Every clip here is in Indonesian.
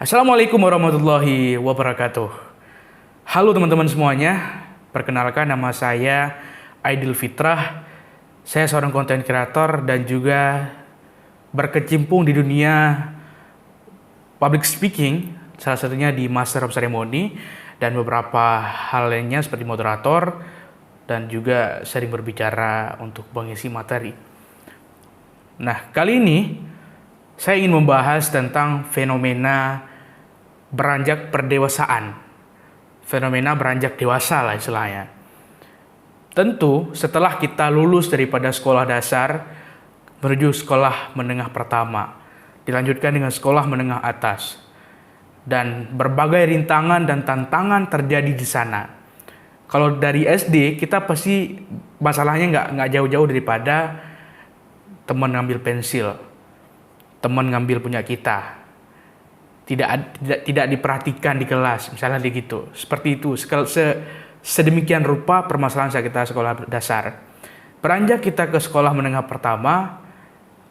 Assalamualaikum warahmatullahi wabarakatuh. Halo teman-teman semuanya, perkenalkan nama saya Aidil Fitrah. Saya seorang konten kreator dan juga berkecimpung di dunia public speaking, salah satunya di Master of Ceremony dan beberapa hal lainnya seperti moderator dan juga sering berbicara untuk mengisi materi. Nah, kali ini saya ingin membahas tentang fenomena beranjak perdewasaan. Fenomena beranjak dewasa lah istilahnya. Tentu setelah kita lulus daripada sekolah dasar menuju sekolah menengah pertama, dilanjutkan dengan sekolah menengah atas. Dan berbagai rintangan dan tantangan terjadi di sana. Kalau dari SD kita pasti masalahnya nggak jauh-jauh daripada teman ngambil pensil, teman ngambil punya kita, tidak diperhatikan di kelas, misalnya gitu. Seperti itu. Sedemikian rupa permasalahan saat kita sekolah dasar. Beranjak kita ke sekolah menengah pertama,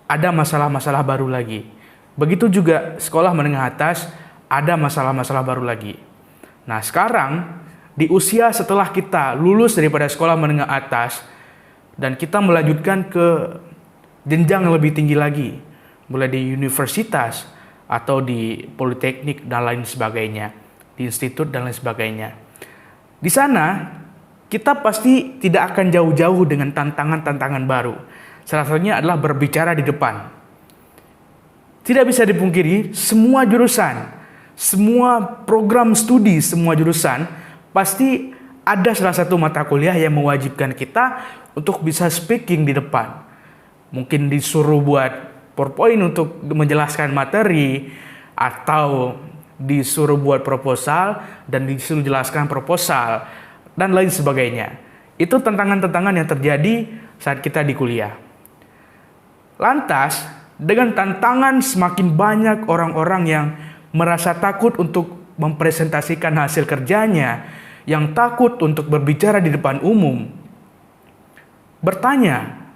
ada masalah-masalah baru lagi. Begitu juga sekolah menengah atas, ada masalah-masalah baru lagi. Nah, sekarang di usia setelah kita lulus daripada sekolah menengah atas dan kita melanjutkan ke jenjang yang lebih tinggi lagi, mulai di universitas atau di politeknik dan lain sebagainya, di institut dan lain sebagainya. Di sana kita pasti tidak akan jauh-jauh dengan tantangan-tantangan baru. Salah satunya adalah berbicara di depan. Tidak bisa dipungkiri, semua jurusan, semua program studi, semua jurusan pasti ada salah satu mata kuliah yang mewajibkan kita untuk bisa speaking di depan. Mungkin disuruh buat PowerPoint untuk menjelaskan materi, atau disuruh buat proposal dan disuruh jelaskan proposal dan lain sebagainya. Itu tantangan-tantangan yang terjadi saat kita di kuliah. Lantas, dengan tantangan semakin banyak orang-orang yang merasa takut untuk mempresentasikan hasil kerjanya, yang takut untuk berbicara di depan umum, bertanya,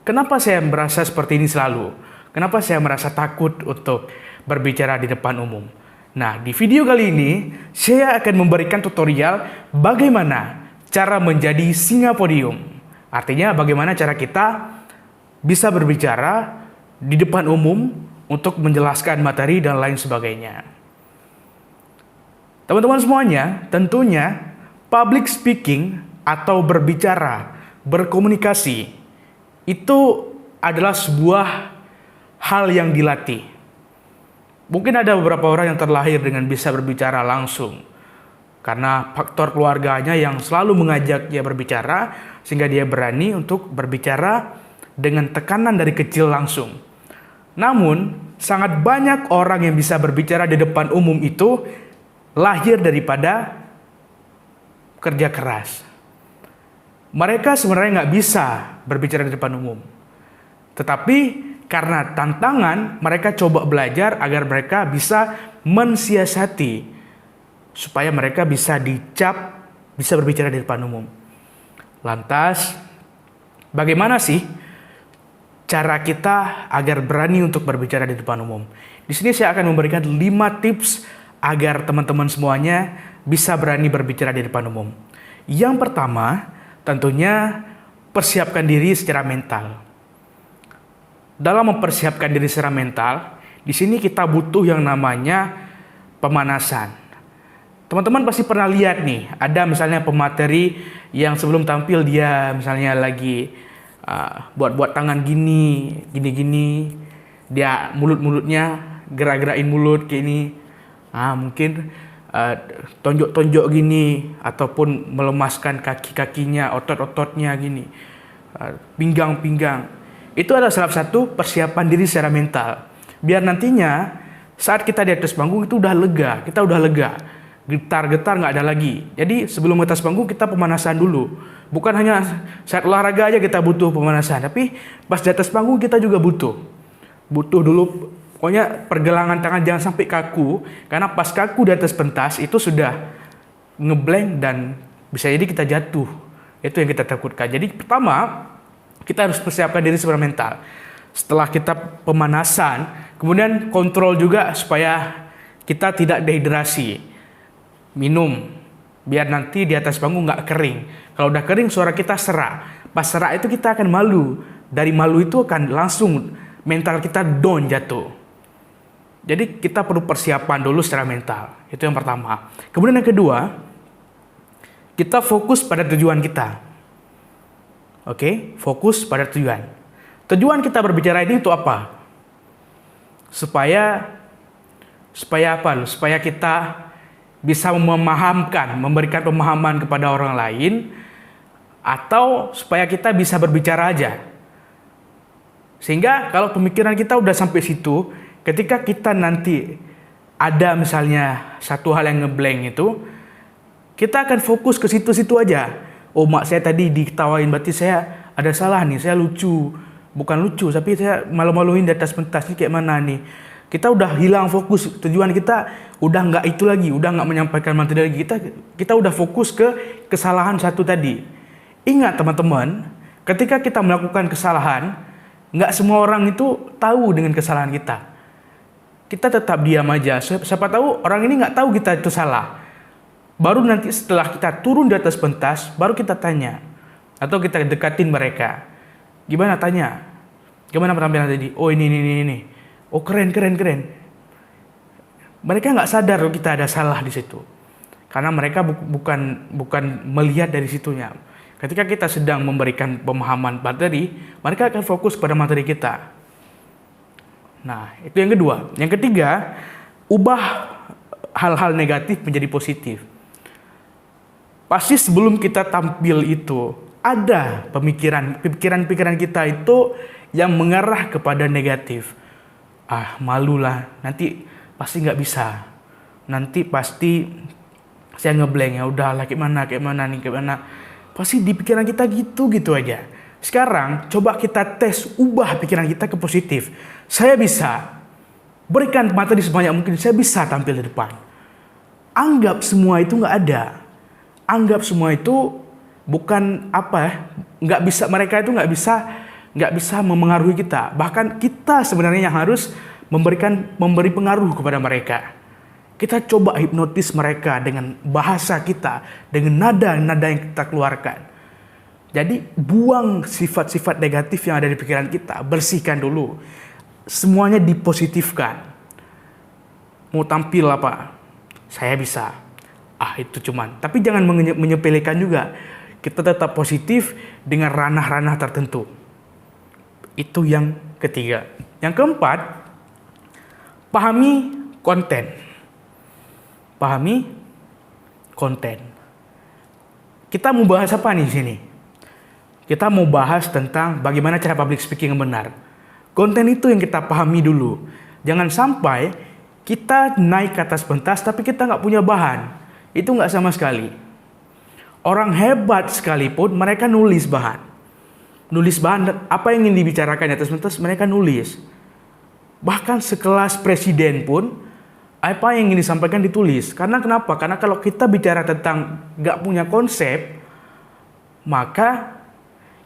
kenapa saya merasa seperti ini selalu? Kenapa saya merasa takut untuk berbicara di depan umum? Nah, di video kali ini, saya akan memberikan tutorial bagaimana cara menjadi singa podium. Artinya, bagaimana cara kita bisa berbicara di depan umum untuk menjelaskan materi dan lain sebagainya. Teman-teman semuanya, tentunya public speaking atau berbicara, berkomunikasi, itu adalah sebuah hal yang dilatih. Mungkin ada beberapa orang yang terlahir dengan bisa berbicara langsung karena faktor keluarganya yang selalu mengajak dia berbicara sehingga dia berani untuk berbicara dengan tekanan dari kecil langsung. Namun, sangat banyak orang yang bisa berbicara di depan umum itu lahir daripada kerja keras. Mereka sebenarnya nggak bisa berbicara di depan umum. Tetapi karena tantangan, mereka coba belajar agar mereka bisa mensiasati supaya mereka bisa dicap bisa berbicara di depan umum. Lantas, bagaimana sih cara kita agar berani untuk berbicara di depan umum? Di sini saya akan memberikan 5 tips agar teman-teman semuanya bisa berani berbicara di depan umum. Yang pertama, tentunya persiapkan diri secara mental. Dalam mempersiapkan diri secara mental, di sini kita butuh yang namanya pemanasan. Teman-teman pasti pernah lihat nih, ada misalnya pemateri yang sebelum tampil dia misalnya lagi buat tangan gini, dia mulutnya gerak-gerakin mulut kayak ini, mungkin tonjok-tonjok gini, ataupun melemaskan kaki-kakinya, otot-ototnya gini, pinggang-pinggang. Itu adalah salah satu persiapan diri secara mental. Biar nantinya saat kita di atas panggung itu udah lega, kita udah lega. Getar-getar nggak ada lagi. Jadi sebelum di atas panggung kita pemanasan dulu. Bukan hanya saat olahraga aja kita butuh pemanasan, tapi pas di atas panggung kita juga butuh. Butuh dulu, pokoknya pergelangan tangan jangan sampai kaku. Karena pas kaku di atas pentas itu sudah ngeblank dan bisa jadi kita jatuh. Itu yang kita takutkan. Jadi pertama, kita harus persiapkan diri secara mental. Setelah kita pemanasan, kemudian kontrol juga supaya kita tidak dehidrasi. Minum, biar nanti di atas panggung nggak kering. Kalau udah kering suara kita serak. Pas serak itu kita akan malu. Dari malu itu akan langsung mental kita down jatuh. Jadi kita perlu persiapan dulu secara mental. Itu yang pertama. Kemudian yang kedua, kita fokus pada tujuan kita. Oke, fokus pada tujuan. Tujuan kita berbicara ini untuk apa? Supaya apa? Supaya kita bisa memahamkan, memberikan pemahaman kepada orang lain, atau supaya kita bisa berbicara aja. Sehingga kalau pemikiran kita udah sampai situ, ketika kita nanti ada misalnya satu hal yang ngeblank itu, kita akan fokus ke situ-situ aja. Oh, mak saya tadi diketawain, berarti saya ada salah nih, saya lucu. Bukan lucu, tapi saya malu-maluin di atas pentas nih kayak mana nih. Kita udah hilang fokus, tujuan kita udah nggak itu lagi, udah nggak menyampaikan materi lagi. Kita udah fokus ke kesalahan satu tadi. Ingat teman-teman, ketika kita melakukan kesalahan, nggak semua orang itu tahu dengan kesalahan kita. Kita tetap diam aja. Siapa tahu orang ini nggak tahu kita itu salah. Baru nanti setelah kita turun di atas pentas, baru kita tanya. Atau kita dekatin mereka. Gimana tanya? Gimana penampilan tadi? Oh ini. Oh keren. Mereka nggak sadar kalau kita ada salah di situ. Karena mereka bukan melihat dari situnya. Ketika kita sedang memberikan pemahaman materi, mereka akan fokus pada materi kita. Nah, itu yang kedua. Yang ketiga, ubah hal-hal negatif menjadi positif. Pasti sebelum kita tampil itu ada pikiran kita itu yang mengarah kepada negatif. Malulah, nanti pasti nggak bisa. Nanti pasti saya ngeblank, ya udahlah kayak mana. Pasti di pikiran kita gitu aja. Sekarang coba kita tes, ubah pikiran kita ke positif. Saya bisa berikan materi sebanyak mungkin, saya bisa tampil di depan. Anggap semua itu nggak ada. Anggap semua itu bukan mereka itu nggak bisa memengaruhi kita. Bahkan kita sebenarnya yang harus memberi pengaruh kepada mereka. Kita coba hipnotis mereka dengan bahasa kita, dengan nada yang kita keluarkan. Jadi buang sifat-sifat negatif yang ada di pikiran kita, bersihkan dulu. Semuanya dipositifkan. Mau tampil apa? Saya bisa. Itu cuman. Tapi jangan menyepelekan juga. Kita tetap positif dengan ranah-ranah tertentu. Itu yang ketiga. Yang keempat, pahami konten. Pahami konten. Kita mau bahas apa nih di sini? Kita mau bahas tentang bagaimana cara public speaking yang benar. Konten itu yang kita pahami dulu. Jangan sampai kita naik ke atas pentas tapi kita nggak punya bahan. Itu nggak sama sekali. Orang hebat sekalipun mereka nulis bahan. Nulis bahan apa yang ingin dibicarakan di atas pentas mereka nulis. Bahkan sekelas presiden pun apa yang ingin disampaikan ditulis. Karena kenapa? Karena kalau kita bicara tentang nggak punya konsep, maka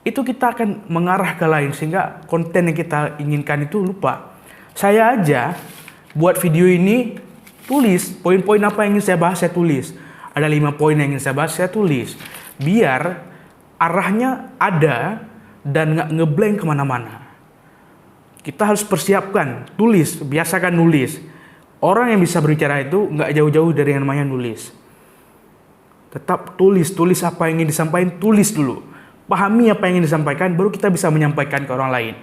itu kita akan mengarah ke lain sehingga konten yang kita inginkan itu lupa. Saya aja buat video ini tulis poin-poin apa yang ingin saya bahas, saya tulis. Ada 5 poin yang ingin saya bahas, saya tulis. Biar arahnya ada dan nggak ngeblank kemana-mana. Kita harus persiapkan, tulis, biasakan nulis. Orang yang bisa berbicara itu nggak jauh-jauh dari yang namanya nulis. Tetap tulis apa yang ingin disampaikan, tulis dulu. Pahami apa yang ingin disampaikan, baru kita bisa menyampaikan ke orang lain.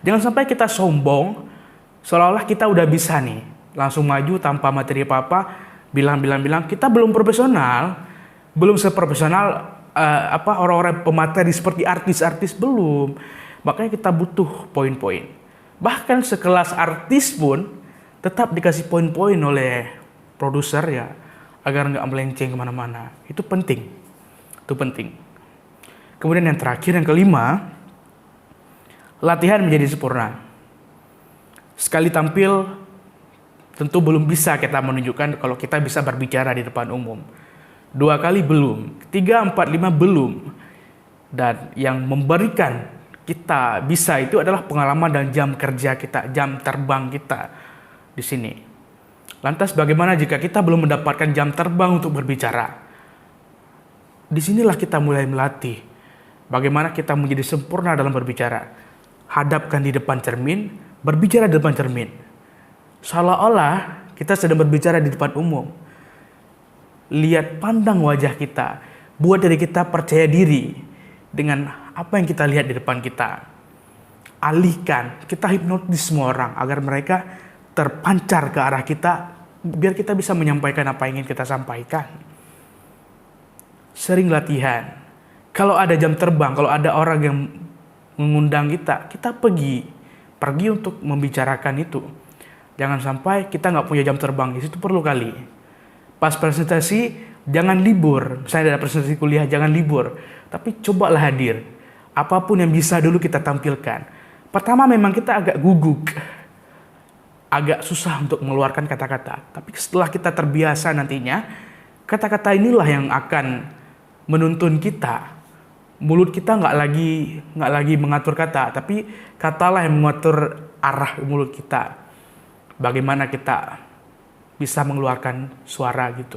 Jangan sampai kita sombong, seolah-olah kita udah bisa nih, langsung maju tanpa materi apa-apa, bilang, kita belum profesional, belum seprofesional orang-orang pemateri seperti artis-artis belum. Makanya kita butuh poin-poin. Bahkan sekelas artis pun tetap dikasih poin-poin oleh produser ya, agar nggak melenceng kemana-mana. Itu penting. Kemudian yang terakhir, yang kelima, latihan menjadi sempurna. Sekali tampil, tentu belum bisa kita menunjukkan kalau kita bisa berbicara di depan umum. 2 kali belum, 3, 4, 5 belum. Dan yang memberikan kita bisa itu adalah pengalaman dan jam kerja kita, jam terbang kita di sini. Lantas bagaimana jika kita belum mendapatkan jam terbang untuk berbicara? Disinilah kita mulai melatih bagaimana kita menjadi sempurna dalam berbicara. Hadapkan di depan cermin, berbicara di depan cermin. Seolah-olah kita sedang berbicara di depan umum. Lihat, pandang wajah kita. Buat diri kita percaya diri dengan apa yang kita lihat di depan kita. Alihkan, kita hipnotis semua orang agar mereka terpancar ke arah kita, biar kita bisa menyampaikan apa yang ingin kita sampaikan. Sering latihan. Kalau ada jam terbang, kalau ada orang yang mengundang kita, kita pergi untuk membicarakan itu. Jangan sampai kita nggak punya jam terbang, di situ perlu kali. Pas presentasi, jangan libur. Misalnya ada presentasi kuliah, jangan libur. Tapi cobalah hadir. Apapun yang bisa dulu kita tampilkan. Pertama memang kita agak guguk. Agak susah untuk mengeluarkan kata-kata. Tapi setelah kita terbiasa nantinya, kata-kata inilah yang akan menuntun kita. Mulut kita nggak lagi mengatur kata, tapi katalah yang mengatur arah mulut kita. Bagaimana kita bisa mengeluarkan suara gitu.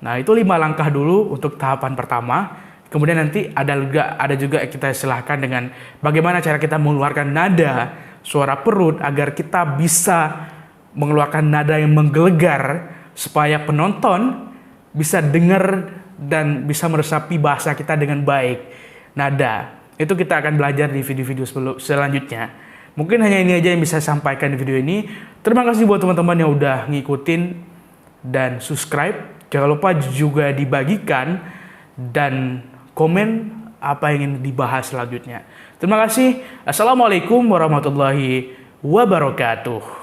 Nah, itu 5 langkah dulu untuk tahapan pertama. Kemudian nanti ada juga kita silahkan dengan bagaimana cara kita mengeluarkan nada suara perut agar kita bisa mengeluarkan nada yang menggelegar supaya penonton bisa dengar dan bisa meresapi bahasa kita dengan baik. Nada. Itu kita akan belajar di video-video selanjutnya. Mungkin hanya ini aja yang bisa saya sampaikan di video ini. Terima kasih buat teman-teman yang udah ngikutin dan subscribe. Jangan lupa juga dibagikan dan komen apa yang ingin dibahas selanjutnya. Terima kasih. Assalamualaikum warahmatullahi wabarakatuh.